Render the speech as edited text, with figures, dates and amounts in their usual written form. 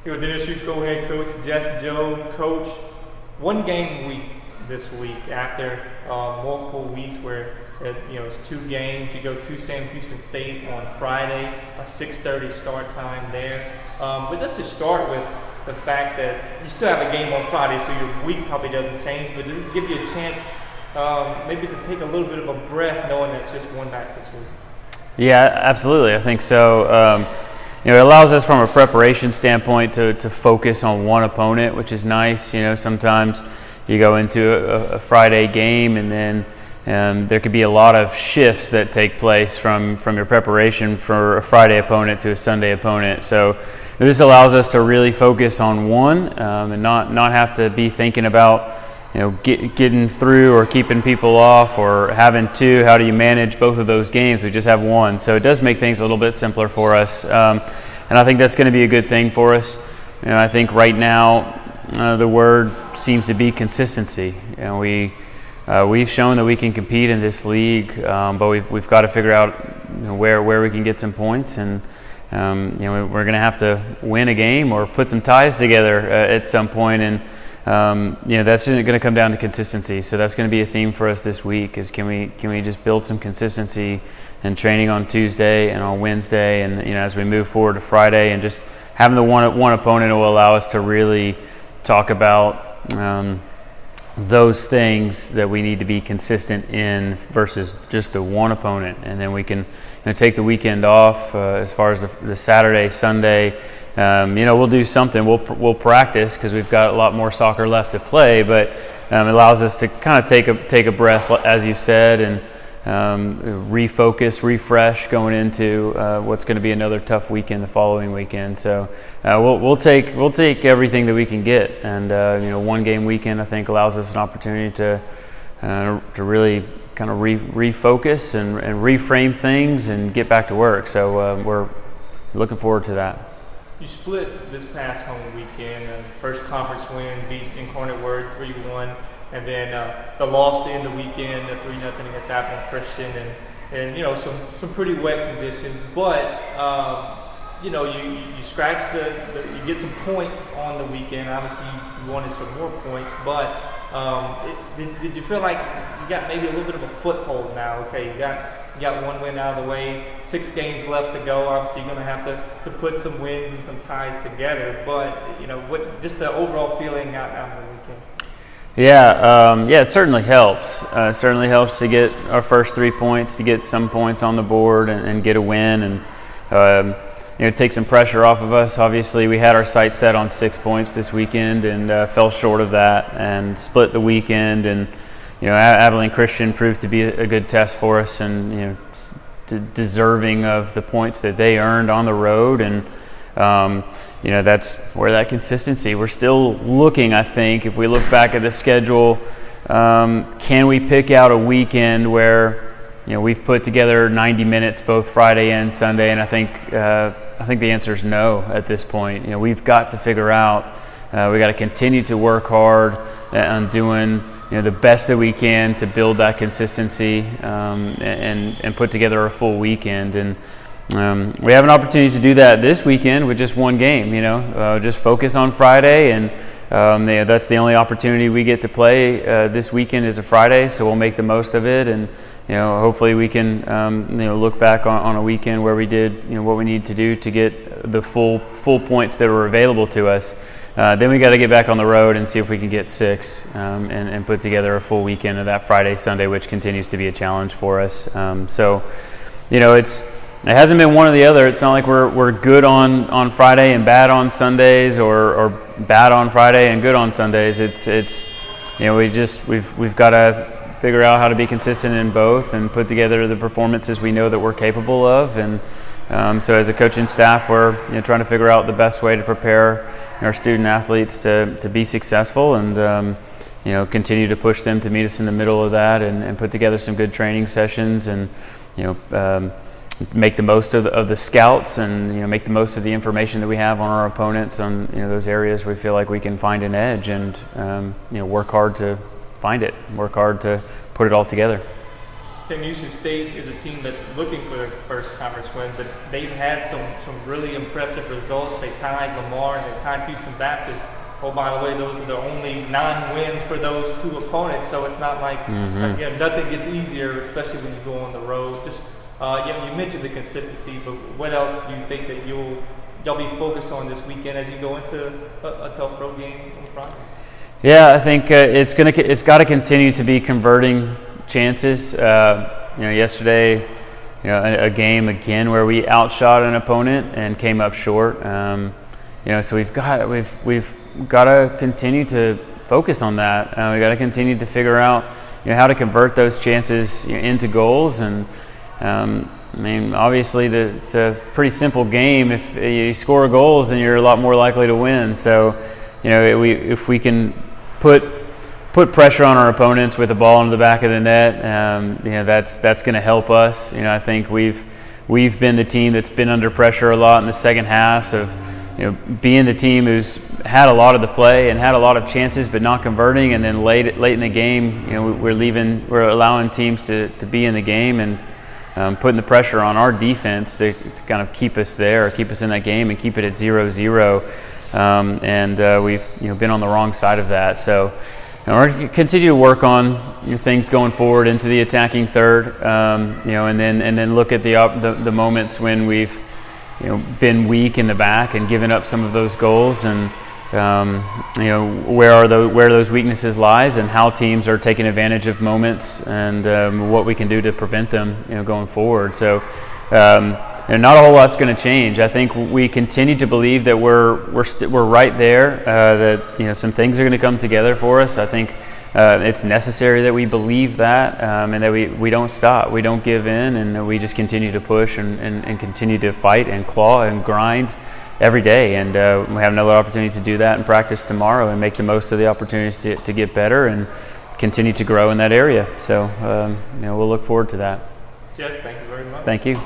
Here with NSU co-head coach Jess Jobe. Coach, one game week this week after multiple weeks where it's two games. You go to Sam Houston State on Friday, a 6:30 start time there. But let's just start with the fact that you still have a game on Friday, so your week probably doesn't change. But does this give you a chance maybe to take a little bit of a breath knowing that it's just one match this week? Yeah, absolutely. I think so. It allows us from a preparation standpoint to focus on one opponent, which is nice. Sometimes you go into a Friday game and then there could be a lot of shifts that take place from your preparation for a Friday opponent to a Sunday opponent. So this allows us to really focus on one and not have to be thinking about getting through or keeping people off or having two. How do you manage both of those games? We just have one. So it does make things a little bit simpler for us. And I think that's going to be a good thing for us. I think right now the word seems to be consistency. We've shown that we can compete in this league, but we've got to figure out where we can get some points. And we're going to have to win a game or put some ties together at some point. And that's going to come down to consistency. So that's going to be a theme for us this week is can we just build some consistency in training on Tuesday and on Wednesday, and as we move forward to Friday, and just having the one opponent will allow us to really talk about those things that we need to be consistent in versus just the one opponent. And then we can take the weekend off as far as the Saturday, Sunday. We'll do something. We'll practice because we've got a lot more soccer left to play. But it allows us to kind of take a breath, as you said, and refocus, refresh going into what's going to be another tough weekend the following weekend. So we'll take everything that we can get. And one game weekend I think allows us an opportunity to really kind of refocus and reframe things and get back to work. So we're looking forward to that. You split this past home weekend, first conference win, beat Incarnate Word 3-1, and then the loss to end the weekend, 3-0 against Abilene Christian, and some pretty wet conditions. But you scratch you get some points on the weekend. Obviously, you wanted some more points, but did you feel like you got maybe a little bit of a foothold now? Okay, you got one win out of the way, 6 games left to go. Obviously, you're going to have to put some wins and some ties together. But what just the overall feeling out of the weekend? Yeah, it certainly helps. It certainly helps to get our first 3 points, to get some points on the board and get a win, and take some pressure off of us. Obviously, we had our sights set on 6 points this weekend and fell short of that and split the weekend. And Abilene Christian proved to be a good test for us, and deserving of the points that they earned on the road. And that's where that consistency. We're still looking. I think if we look back at the schedule, can we pick out a weekend where we've put together 90 minutes both Friday and Sunday? And I think the answer is no at this point. We've got to figure out. We got to continue to work hard on doing the best that we can to build that consistency and put together a full weekend. And we have an opportunity to do that this weekend with just one game. Just focus on Friday, and that's the only opportunity we get to play this weekend is a Friday. So we'll make the most of it, and hopefully we can look back on a weekend where we did what we need to do to get the full points that were available to us. Then we got to get back on the road and see if we can get 6 and put together a full weekend of that Friday, Sunday, which continues to be a challenge for us. It hasn't been one or the other. It's not like we're good on Friday and bad on Sundays, or bad on Friday and good on Sundays. We've got to figure out how to be consistent in both and put together the performances we know that we're capable of. And so as a coaching staff, we're trying to figure out the best way to prepare our student athletes to be successful, and continue to push them to meet us in the middle of that, and put together some good training sessions, and make the most of the scouts, and make the most of the information that we have on our opponents on those areas we feel like we can find an edge, and work hard to find it, work hard to put it all together. St. Lucie State is a team that's looking for their first conference win, but they've had some really impressive results. They tied Lamar and they tied Houston Baptist. Oh, by the way, those are the only non-wins for those two opponents, so it's not like nothing gets easier, especially when you go on the road. Just you mentioned the consistency, but what else do you think that y'all be focused on this weekend as you go into a tough road game on Friday? Yeah, I think it's got to continue to be converting chances. Yesterday, a game again where we outshot an opponent and came up short. So we've got to continue to focus on that. We got to continue to figure out how to convert those chances into goals. And obviously it's a pretty simple game. If you score goals, then you're a lot more likely to win. So if we can put pressure on our opponents with the ball into the back of the net, that's going to help us. I think we've been the team that's been under pressure a lot in the second halves of being the team who's had a lot of the play and had a lot of chances but not converting, and then late in the game, we're allowing teams to be in the game and putting the pressure on our defense to kind of keep us there, or keep us in that game and keep it at 0-0. We've been on the wrong side of that. So we're going to continue to work on things going forward into the attacking third, and then look at the moments when we've been weak in the back and given up some of those goals, and where those weaknesses lies, and how teams are taking advantage of moments, and what we can do to prevent them going forward. So not a whole lot's going to change. I think we continue to believe that we're right there, that some things are going to come together for us. I think it's necessary that we believe that, and that we don't stop, we don't give in, and we just continue to push and continue to fight and claw and grind every day. And we have another opportunity to do that in practice tomorrow and make the most of the opportunities to get better and continue to grow in that area. So we'll look forward to that. Jess, thank you very much. Thank you.